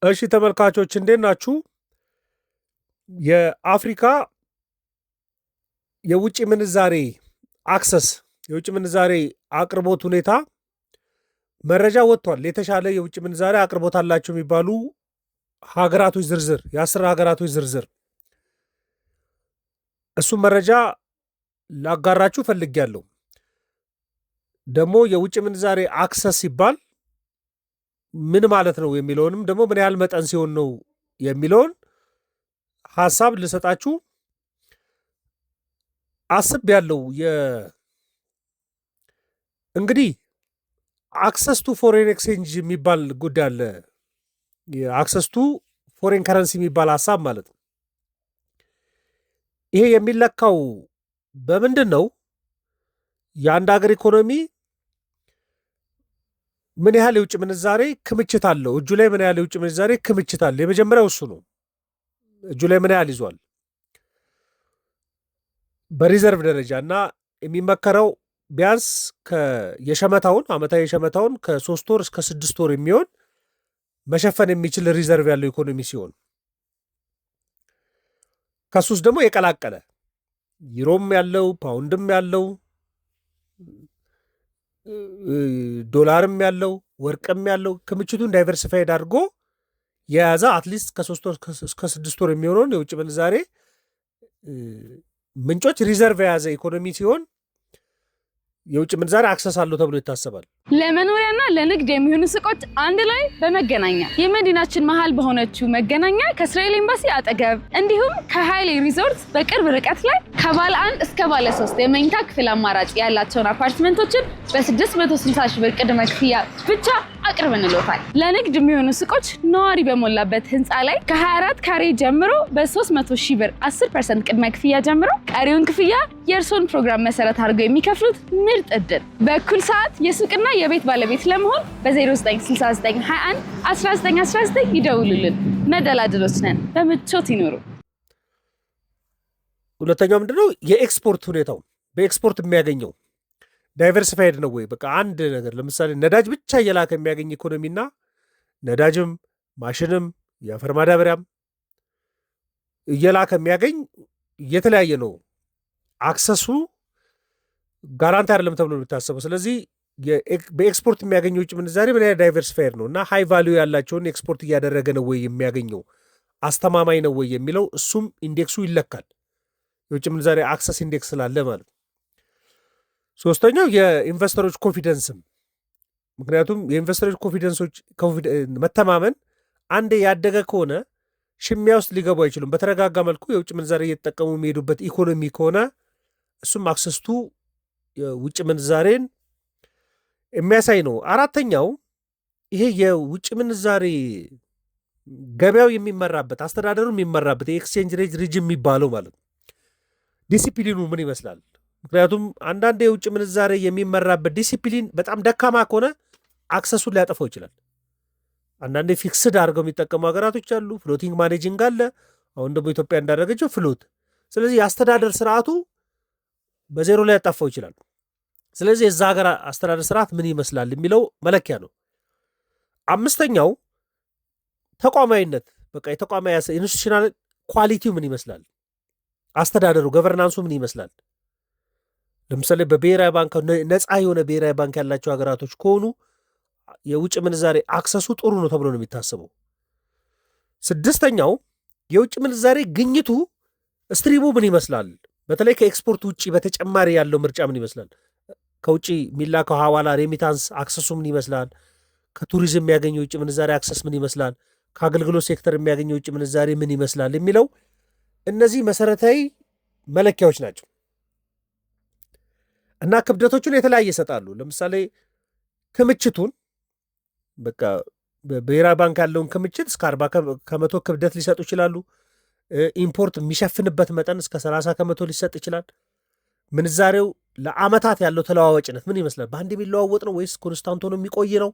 እሺ ተመልካቾች እንዴት ናችሁ? የአፍሪካ የውጭ ምንዛሬ አክሰስ የውጭ ምንዛሬ አቅርቦት ሁኔታ መረጃ ወጥቷል። የተሻለ የውጭ ምንዛሬ አቅርቦት አላቸው የሚባሉ ሀገራቶች ዝርዝር የ10 ሀገራቶች ዝርዝር እሱም መረጃ ላጋራችሁ ፈልጌያለሁ። ደግሞ የውጭ ምንዛሬ አክሰስ ሲባል ምን ማለት ነው የሚለውንም ደግሞ ምን ያህል መጠን ሲሆን ነው የሚለውን ሐሳብ ልሰጣችሁ አስቤያለሁ። እንግዲህ አክሰስ ቱ ፎሬን ኤክስቼንጅ የሚባል ጉዳይ አለ። አክሰስ ቱ ፎሬን ከረንሲ የሚባል ሐሳብ ማለት ነው። ይሄ የሚለካው በምንድን ነው? የአንድ ሀገር ኢኮኖሚ ምን ያህል የውጭ ምንዛሬ ክምችት አለው፣ እጁ ላይ ምን ያህል የውጭ ምንዛሬ ክምችት አለ። የመጀመሪያው እሱ ነው። እጁ ላይ ምን ያህል ይዟል በሪዘርቭ ደረጃ እና የሚመከረው ቢያንስ የሸመታውን ዓመታዊ የሸመታውን ከ3 ወር እስከ 6 ወር የሚሆን መሸፈን የሚችል ሪዘርቭ ያለው ኢኮኖሚ ሲሆን ከሱስ ደግሞ የቀላቀለ ዩሮም ያለው ፓውንድም ያለው ዶላርም ያለው ወርቅም ያለው ክምችቱን ዳይቨርሲፋይድ አድርጎ የያዘ አትሊስት ከ3 ወር እስከ 6 ወር የሚሆነውን የውጭ ምንዛሬ ምንጮች ሪዘርቭ የያዘ ኢኮኖሚ ሲሆን የውጭ ምንዛሬ አክሰስ አለው ተብሎ ይታሰባል። ለመኖሪያና ለንግድ የሚሆኑ ሱቆች አንድ ላይ በመገናኛ የመዲናችን መሃል በሆነችው መገናኛ ከእስራኤል ኤምባሲ አጠገብ እንዲሁም ከሃይሌ ሪዞርት በቅርብ ርቀት ላይ ከባለ 1 እስከ ባለ 3 የመኝታ ክፍል አማራጭ ያላቸውን አፓርትመንቶችን በ660 ሺህ ብር ቅድመ ክፍያ ብቻ አቅርበንልዎታል። ለንግድ የሚሆኑ ሱቆች ነዋሪ በሞላበት ህንፃ ላይ ከ24 ካሬ ጀምሮ በ300 ሺህ ብር 10% ቅድመ ክፍያ ጀምሮ ቀሪውን ክፍያ የእርሶን ፕሮግራም መሰረት አድርገው የሚከፍሉት ምርጥ እድል። በእኩል ሰዓት የሱቅና የቤት ባለቤት ለመሆን በ096921 1919 ይደውሉልን። መደላድሎች ነን። በምቾት ይኖሩ። ሁለተኛው ምንድነው? የኤክስፖርት ሁኔታው በኤክስፖርት የሚያገኘው ዳይቨርሲፋይድ ነው ወይ? በቃ አንድ ነገር ለምሳሌ ነዳጅ ብቻ እየላከ የሚያገኝ ኢኮኖሚና ነዳጅም ማሽንም የአፈር ማዳበሪያም እየላከ የሚያገኝ የተለያየ ነው። አክሰሱ ጋራንቲ አይደለም ተብሎ የሚታሰበው። ስለዚህ በኤክስፖርት የሚያገኘው ውጭ ምንዛሬ ምን ያህል ዳይቨርሲፋይድ ነው እና ሃይ ቫሊዩ ያላቸውን ኤክስፖርት እያደረገ ነው ወይ የሚያገኘው አስተማማኝ ነው ወይ የሚለው እሱም ኢንዴክሱ ይለካል። የውጭ ምንዛሬ አክሰስ ኢንዴክስ ስላለ ማለት ነው። ሶስተኛው የኢንቨስተሮች ኮንፊደንስም፣ ምክንያቱም የኢንቨስተሮች መተማመን አንዴ ያደገ ከሆነ ሽሚያ ውስጥ ሊገቡ አይችሉም። በተረጋጋ መልኩ የውጭ ምንዛሬ እየተጠቀሙ የሚሄዱበት ኢኮኖሚ ከሆነ እሱም አክሰስቱ የውጭ ምንዛሬን የሚያሳይ ነው። አራተኛው ይሄ የውጭ ምንዛሬ ገበያው የሚመራበት አስተዳደሩ የሚመራበት የኤክስቼንጅ ሬት ሪጅም የሚባለው ማለት ነው። ዲሲፕሊኑ ምን ይመስላል? ምክንያቱም አንዳንድ የውጭ ምንዛሬ የሚመራበት ዲሲፕሊን በጣም ደካማ ከሆነ አክሰሱን ሊያጠፋው ይችላል። አንዳንዴ ፊክስድ አድርገው የሚጠቀሙ ሀገራቶች አሉ። ፍሎቲንግ ማኔጂንግ አለ። አሁን ደግሞ ኢትዮጵያ እንዳደረገችው ፍሎት። ስለዚህ የአስተዳደር ስርዓቱ በዜሮ ላይ ያጠፋው ይችላል። ስለዚህ የዛ ሀገር አስተዳደር ስርዓት ምን ይመስላል የሚለው መለኪያ ነው። አምስተኛው ተቋማዊነት፣ በቃ የተቋማዊ ኢንስቲቱሽናል ኳሊቲው ምን ይመስላል፣ አስተዳደሩ ገቨርናንሱ ምን ይመስላል። ለምሳሌ በብሔራዊ ባንክ ነፃ የሆነ ብሔራዊ ባንክ ያላቸው ሀገራቶች ከሆኑ የውጭ ምንዛሬ አክሰሱ ጥሩ ነው ተብሎ ነው የሚታሰበው። ስድስተኛው የውጭ ምንዛሬ ግኝቱ ስትሪሙ ምን ይመስላል፣ በተለይ ከኤክስፖርት ውጭ በተጨማሪ ያለው ምርጫ ምን ይመስላል፣ ከውጭ የሚላከው ሐዋላ ሬሚታንስ አክሰሱ ምን ይመስላል፣ ከቱሪዝም የሚያገኘው ውጭ ምንዛሬ አክሰስ ምን ይመስላል፣ ከአገልግሎት ሴክተር የሚያገኘው ውጭ ምንዛሬ ምን ይመስላል የሚለው እነዚህ መሰረታዊ መለኪያዎች ናቸው እና ክብደቶቹን የተለያየ ይሰጣሉ። ለምሳሌ ክምችቱን በቃ በብሔራዊ ባንክ ያለውን ክምችት እስከ 40 ከመቶ ክብደት ሊሰጡ ይችላሉ። ኢምፖርት የሚሸፍንበት መጠን እስከ 30 ከመቶ ሊሰጥ ይችላል። ምንዛሬው ለአመታት ያለው ተለዋዋጭነት ምን ይመስላል፣ በአንድ የሚለዋወጥ ነው ወይስ ኮንስታንት ሆኖ የሚቆይ ነው?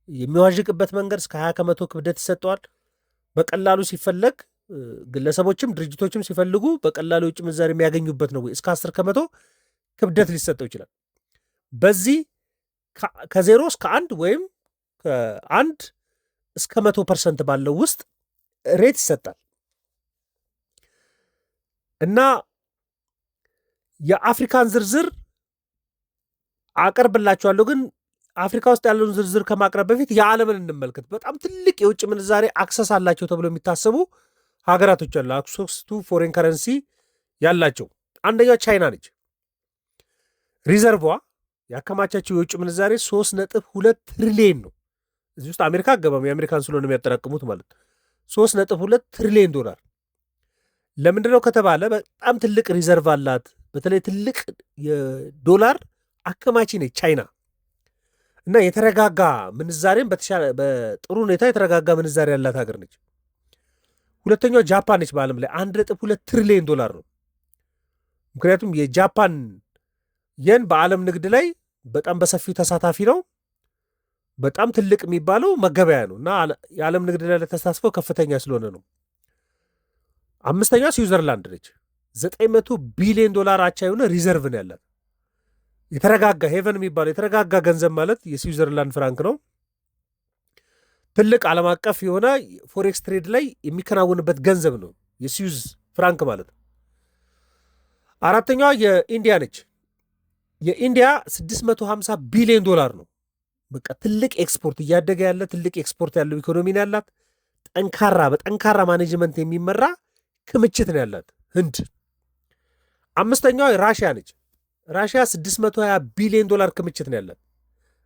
የሚዋዥቅበት መንገድ እስከ 20 ከመቶ ክብደት ይሰጠዋል። በቀላሉ ሲፈለግ ግለሰቦችም ድርጅቶችም ሲፈልጉ በቀላሉ የውጭ ምንዛሬ የሚያገኙበት ነው ወይ እስከ 10 ከመቶ ክብደት ሊሰጠው ይችላል። በዚህ ከ0 እስከ 1 ወይም ከ1 እስከ 100% ባለው ውስጥ ሬት ይሰጣል እና የአፍሪካን ዝርዝር አቀርብላችኋለሁ። ግን አፍሪካ ውስጥ ያለውን ዝርዝር ከማቅረብ በፊት የዓለምን እንመልከት። በጣም ትልቅ የውጭ ምንዛሬ አክሰስ አላቸው ተብሎ የሚታሰቡ ሀገራቶች አሉ። አክሰስ ቱ ፎሬን ከረንሲ ያላቸው አንደኛው ቻይና ነች። ሪዘርቫ ያከማቻቸው የውጭ ምንዛሬ 3.2 ትሪሊየን ነው። እዚህ ውስጥ አሜሪካ አገባም፣ የአሜሪካን ስለሆነ የሚያጠራቅሙት ማለት 3.2 ትሪሊየን ዶላር። ለምንድነው ከተባለ በጣም ትልቅ ሪዘርቭ አላት። በተለይ ትልቅ የዶላር አከማቺ ነች ቻይና እና የተረጋጋ ምንዛሬም በጥሩ ሁኔታ የተረጋጋ ምንዛሬ ያላት ሀገር ነች። ሁለተኛው ጃፓን ነች። በዓለም ላይ 1.2 ትሪሊየን ዶላር ነው። ምክንያቱም የጃፓን የን በዓለም ንግድ ላይ በጣም በሰፊው ተሳታፊ ነው። በጣም ትልቅ የሚባለው መገበያ ነው እና የዓለም ንግድ ላይ ተሳትፈው ከፍተኛ ስለሆነ ነው። አምስተኛው ስዊዘርላንድ ነች። 900 ቢሊዮን ዶላር አቻ የሆነ ሪዘርቭ ነው ያላት። የተረጋጋ ሄቨን የሚባለው የተረጋጋ ገንዘብ ማለት የስዊዘርላንድ ፍራንክ ነው። ትልቅ ዓለም አቀፍ የሆነ ፎሬክስ ትሬድ ላይ የሚከናወንበት ገንዘብ ነው የስዊዝ ፍራንክ ማለት ነው። አራተኛዋ የኢንዲያ ነች። የኢንዲያ 650 ቢሊዮን ዶላር ነው። በቃ ትልቅ ኤክስፖርት እያደገ ያለ ትልቅ ኤክስፖርት ያለው ኢኮኖሚ ነው ያላት። በጠንካራ ማኔጅመንት የሚመራ ክምችት ነው ያላት። ህንድ። አምስተኛዋ ራሽያ ነች። ራሽያ 620 ቢሊዮን ዶላር ክምችት ነው ያላት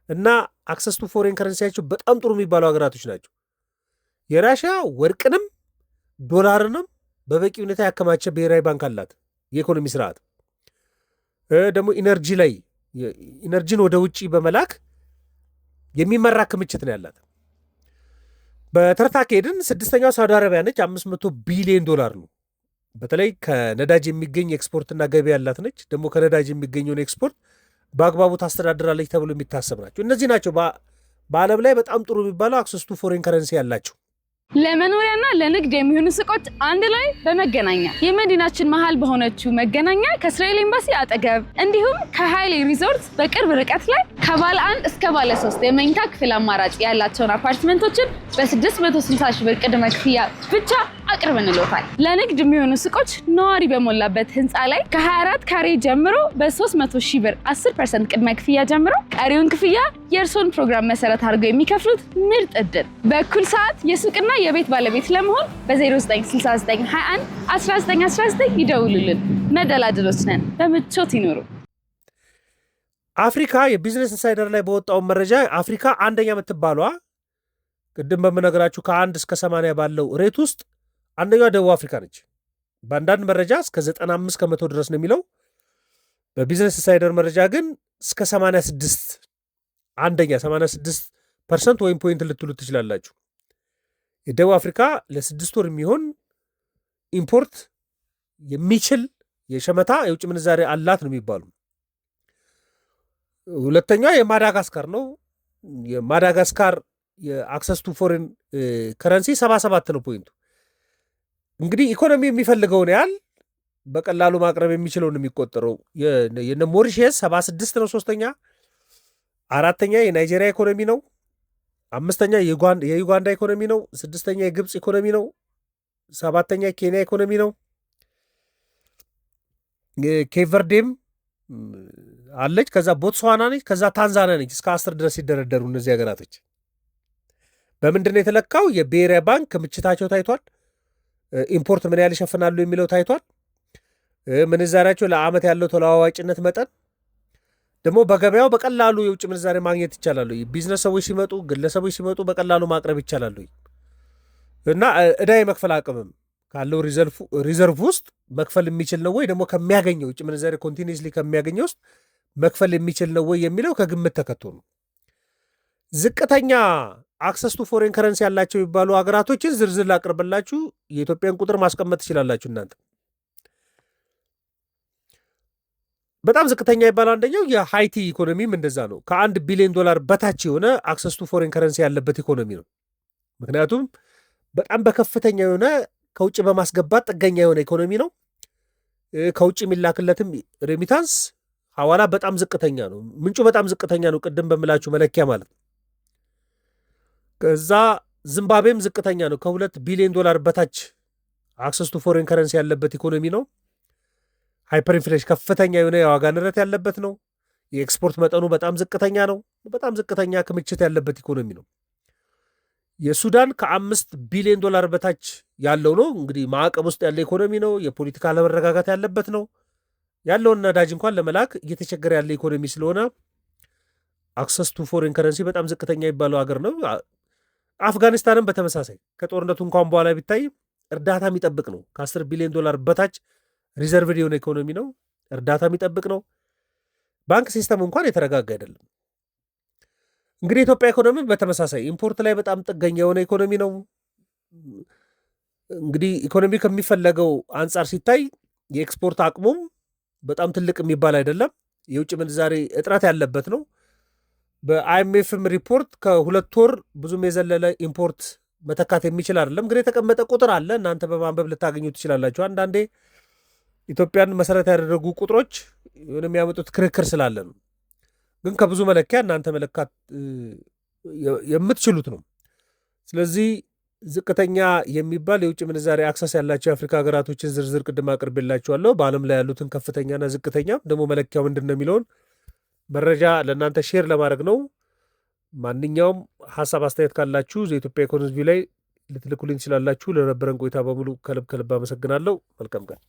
እና አክሰስ ቱ ፎሬን ከረንሲያቸው በጣም ጥሩ የሚባሉ ሀገራቶች ናቸው። የራሽያ ወርቅንም ዶላርንም በበቂ ሁኔታ ያከማቸ ብሔራዊ ባንክ አላት። የኢኮኖሚ ስርዓት ደግሞ ኢነርጂን ወደ ውጭ በመላክ የሚመራ ክምችት ነው ያላት። በተርታ ከሄድን ስድስተኛው ሳውዲ አረቢያ ነች። 500 ቢሊዮን ዶላር ነው። በተለይ ከነዳጅ የሚገኝ ኤክስፖርትና ገቢ ያላት ነች። ደግሞ ከነዳጅ የሚገኘውን ኤክስፖርት በአግባቡ ታስተዳድራለች ተብሎ የሚታሰብ ናቸው። እነዚህ ናቸው በዓለም ላይ በጣም ጥሩ የሚባለው አክሰስ ቱ ፎሬን ከረንሲ ያላቸው። ለመኖሪያና ለንግድ የሚሆኑ ሱቆች አንድ ላይ በመገናኛ የመዲናችን መሃል በሆነችው መገናኛ ከእስራኤል ኤምባሲ አጠገብ እንዲሁም ከሃይሌ ሪዞርት በቅርብ ርቀት ላይ ከባለ 1 እስከ ባለ 3 የመኝታ ክፍል አማራጭ ያላቸውን አፓርትመንቶችን በ660 ሺህ ብር ቅድመ ክፍያ ብቻ አቅርበንልዎታል። ለንግድ የሚሆኑ ሱቆች ነዋሪ በሞላበት ህንፃ ላይ ከ24 ካሬ ጀምሮ በ300 ሺህ ብር 10% ቅድመ ክፍያ ጀምሮ ቀሪውን ክፍያ የእርሶን ፕሮግራም መሰረት አድርገው የሚከፍሉት ምርጥ ዕድል። በእኩል ሰዓት የሱቅና የቤት ባለቤት ለመሆን በ096921 1919 ይደውሉልን። መደላድሎች ነን። በምቾት ይኖሩ። አፍሪካ የቢዝነስ ኢንሳይደር ላይ በወጣውን መረጃ አፍሪካ አንደኛ የምትባሏ ቅድም በምነግራችሁ ከ1 እስከ 80 ባለው ሬት ውስጥ አንደኛዋ ደቡብ አፍሪካ ነች። በአንዳንድ መረጃ እስከ 95 ከመቶ ድረስ ነው የሚለው። በቢዝነስ ኢንሳይደር መረጃ ግን እስከ 86 አንደኛ 86% ወይም ፖይንት ልትሉ ትችላላችሁ። የደቡብ አፍሪካ ለ6 ወር የሚሆን ኢምፖርት የሚችል የሸመታ የውጭ ምንዛሬ አላት ነው የሚባሉ። ሁለተኛ የማዳጋስካር ነው። የማዳጋስካር የአክሰስ ቱ ፎሬን ከረንሲ 77 ነው ፖይንቱ። እንግዲህ ኢኮኖሚ የሚፈልገውን ያህል በቀላሉ ማቅረብ የሚችለው ነው የሚቆጠረው። የነ ሞሪሼስ 76 ነው ሶስተኛ። አራተኛ የናይጄሪያ ኢኮኖሚ ነው። አምስተኛ የዩጋንዳ ኢኮኖሚ ነው። ስድስተኛ የግብፅ ኢኮኖሚ ነው። ሰባተኛ የኬንያ ኢኮኖሚ ነው። ኬቨርዴም አለች። ከዛ ቦትስዋና ነች። ከዛ ታንዛኒያ ነች። እስከ 10 ድረስ ሲደረደሩ እነዚህ ሀገራቶች በምንድን ነው የተለካው? የብሔራዊ ባንክ ክምችታቸው ታይቷል። ኢምፖርት ምን ያህል ይሸፍናሉ የሚለው ታይቷል። ምንዛሪያቸው ለዓመት ያለው ተለዋዋጭነት መጠን ደግሞ በገበያው በቀላሉ የውጭ ምንዛሬ ማግኘት ይቻላሉ። ቢዝነስ ሰዎች ሲመጡ፣ ግለሰቦች ሲመጡ በቀላሉ ማቅረብ ይቻላሉ እና ዕዳ የመክፈል አቅምም ካለው ሪዘርቭ ውስጥ መክፈል የሚችል ነው ወይ ደግሞ ከሚያገኘው ውጭ ምንዛሬ ኮንቲኒስሊ ከሚያገኘው ውስጥ መክፈል የሚችል ነው ወይ የሚለው ከግምት ተከቶ ነው። ዝቅተኛ አክሰስ ቱ ፎሬን ከረንሲ ያላቸው የሚባሉ ሀገራቶችን ዝርዝር ላቅርብላችሁ። የኢትዮጵያን ቁጥር ማስቀመጥ ትችላላችሁ እናንተ። በጣም ዝቅተኛ ይባል አንደኛው የሃይቲ ኢኮኖሚም እንደዛ ነው። ከ1 ቢሊዮን ዶላር በታች የሆነ አክሰስ ቱ ፎሬን ከረንሲ ያለበት ኢኮኖሚ ነው። ምክንያቱም በጣም በከፍተኛ የሆነ ከውጭ በማስገባት ጥገኛ የሆነ ኢኮኖሚ ነው። ከውጭ የሚላክለትም ሬሚታንስ ሐዋላ በጣም ዝቅተኛ ነው። ምንጩ በጣም ዝቅተኛ ነው። ቅድም በምላችሁ መለኪያ ማለት ነው። ከዛ ዚምባብዌም ዝቅተኛ ነው። $2 ቢሊዮን በታች አክሰስ ቱ ፎሬን ከረንሲ ያለበት ኢኮኖሚ ነው። ሃይፐር ኢንፍሌሽን ከፍተኛ የሆነ የዋጋ ንረት ያለበት ነው። የኤክስፖርት መጠኑ በጣም ዝቅተኛ ነው። በጣም ዝቅተኛ ክምችት ያለበት ኢኮኖሚ ነው። የሱዳን $5 ቢሊዮን በታች ያለው ነው። እንግዲህ ማዕቀብ ውስጥ ያለ ኢኮኖሚ ነው። የፖለቲካ አለመረጋጋት ያለበት ነው። ያለውን ነዳጅ እንኳን ለመላክ እየተቸገረ ያለ ኢኮኖሚ ስለሆነ አክሰስ ቱ ፎሬን ከረንሲ በጣም ዝቅተኛ የሚባለው ሀገር ነው። አፍጋኒስታንም በተመሳሳይ ከጦርነቱ እንኳን በኋላ ቢታይ እርዳታ የሚጠብቅ ነው። $10 ቢሊዮን በታች ሪዘርቭድ የሆነ ኢኮኖሚ ነው። እርዳታ የሚጠብቅ ነው። ባንክ ሲስተም እንኳን የተረጋጋ አይደለም። እንግዲህ የኢትዮጵያ ኢኮኖሚ በተመሳሳይ ኢምፖርት ላይ በጣም ጥገኛ የሆነ ኢኮኖሚ ነው። እንግዲህ ኢኮኖሚ ከሚፈለገው አንጻር ሲታይ የኤክስፖርት አቅሙም በጣም ትልቅ የሚባል አይደለም። የውጭ ምንዛሬ እጥረት ያለበት ነው። በአይኤምኤፍም ሪፖርት ከ2 ወር ብዙም የዘለለ ኢምፖርት መተካት የሚችል አይደለም። ግን የተቀመጠ ቁጥር አለ። እናንተ በማንበብ ልታገኙ ትችላላችሁ። አንዳንዴ ኢትዮጵያን መሰረት ያደረጉ ቁጥሮች የሆነ የሚያመጡት ክርክር ስላለ ነው። ግን ከብዙ መለኪያ እናንተ መለካት የምትችሉት ነው። ስለዚህ ዝቅተኛ የሚባል የውጭ ምንዛሬ አክሰስ ያላቸው የአፍሪካ ሀገራቶችን ዝርዝር ቅድም አቅርቤላችኋለሁ። በዓለም ላይ ያሉትን ከፍተኛና ዝቅተኛ ደግሞ መለኪያው ምንድን ነው የሚለውን መረጃ ለእናንተ ሼር ለማድረግ ነው። ማንኛውም ሀሳብ አስተያየት ካላችሁ ዘኢትዮጵያ ኢኮኖሚ ላይ ልትልኩልኝ ትችላላችሁ። ለነበረን ቆይታ በሙሉ ከልብ አመሰግናለሁ። መልካም ቀን።